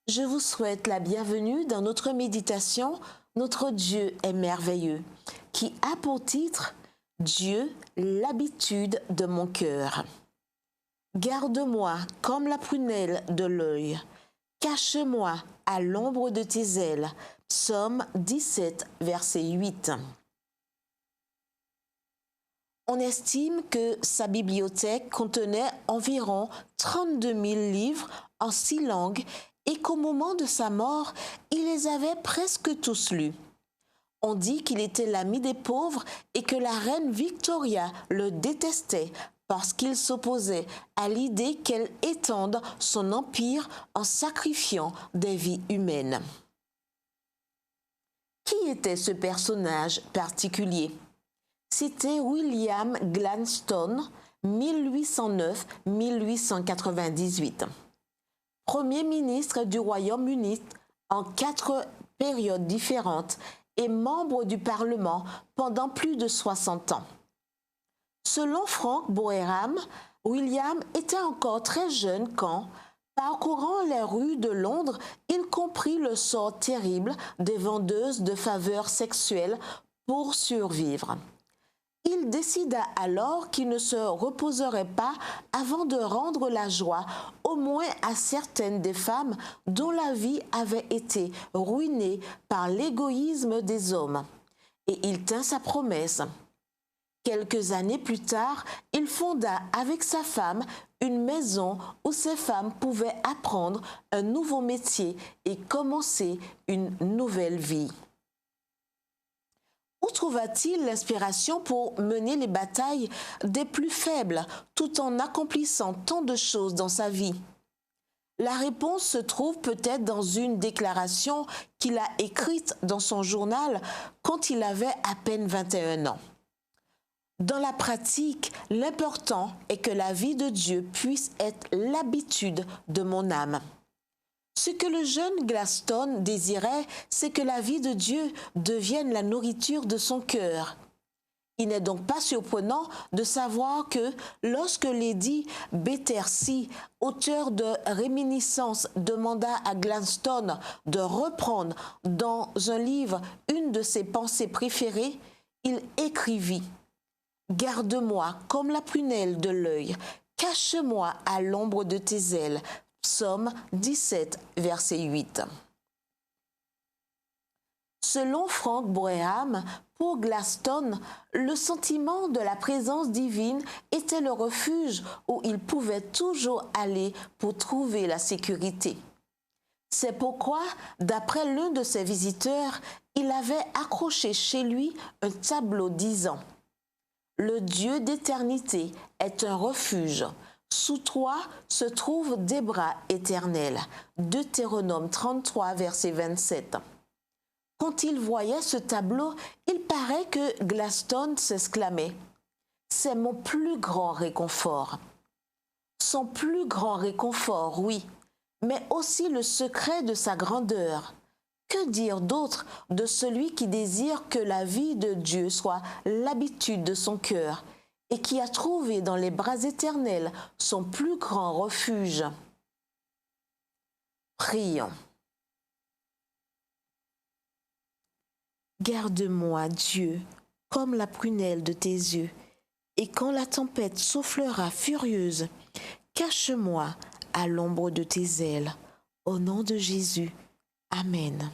Je vous souhaite la bienvenue dans notre méditation. Notre Dieu est merveilleux, qui a pour titre Dieu, l'habitude de mon cœur. Garde-moi comme la prunelle de l'œil. Cache-moi à l'ombre de tes ailes. Psaume 17, verset 8. On estime que sa bibliothèque contenait environ 32 000 livres en 6 langues et qu'au moment de sa mort, il les avait presque tous lus. On dit qu'il était l'ami des pauvres et que la reine Victoria le détestait parce qu'il s'opposait à l'idée qu'elle étende son empire en sacrifiant des vies humaines. Qui était ce personnage particulier ? C'était William Gladstone, 1809-1898. Premier ministre du Royaume-Uni en 4 périodes différentes et membre du Parlement pendant plus de 60 ans. Selon Frank Boerham, William était encore très jeune quand, parcourant les rues de Londres, il comprit le sort terrible des vendeuses de faveurs sexuelles pour survivre. Il décida alors qu'il ne se reposerait pas avant de rendre la joie au moins à certaines des femmes dont la vie avait été ruinée par l'égoïsme des hommes. Et il tint sa promesse. Quelques années plus tard, il fonda avec sa femme une maison où ces femmes pouvaient apprendre un nouveau métier et commencer une nouvelle vie. Où trouva-t-il l'inspiration pour mener les batailles des plus faibles tout en accomplissant tant de choses dans sa vie ? La réponse se trouve peut-être dans une déclaration qu'il a écrite dans son journal quand il avait à peine 21 ans. Dans la pratique, l'important est que la vie de Dieu puisse être l'habitude de mon âme. Ce que le jeune Gladstone désirait, c'est que la vie de Dieu devienne la nourriture de son cœur. Il n'est donc pas surprenant de savoir que lorsque Lady Battersea, auteur de Réminiscences, demanda à Gladstone de reprendre dans un livre une de ses pensées préférées, il écrivit « Garde-moi comme la prunelle de l'œil, cache-moi à l'ombre de tes ailes ». Psaume 17, verset 8. Selon Frank Boerham, pour Gladstone, le sentiment de la présence divine était le refuge où il pouvait toujours aller pour trouver la sécurité. C'est pourquoi, d'après l'un de ses visiteurs, il avait accroché chez lui un tableau disant « Le Dieu d'éternité est un refuge. Sous toi se trouvent des bras éternels. » Deutéronome 33, verset 27. Quand il voyait ce tableau, il paraît que Gladstone s'exclamait « C'est mon plus grand réconfort ». Son plus grand réconfort, oui, mais aussi le secret de sa grandeur. Que dire d'autre de celui qui désire que la vie de Dieu soit l'habitude de son cœur et qui a trouvé dans les bras éternels son plus grand refuge? Prions. Garde-moi, Dieu, comme la prunelle de tes yeux, et quand la tempête soufflera furieuse, cache-moi à l'ombre de tes ailes. Au nom de Jésus. Amen.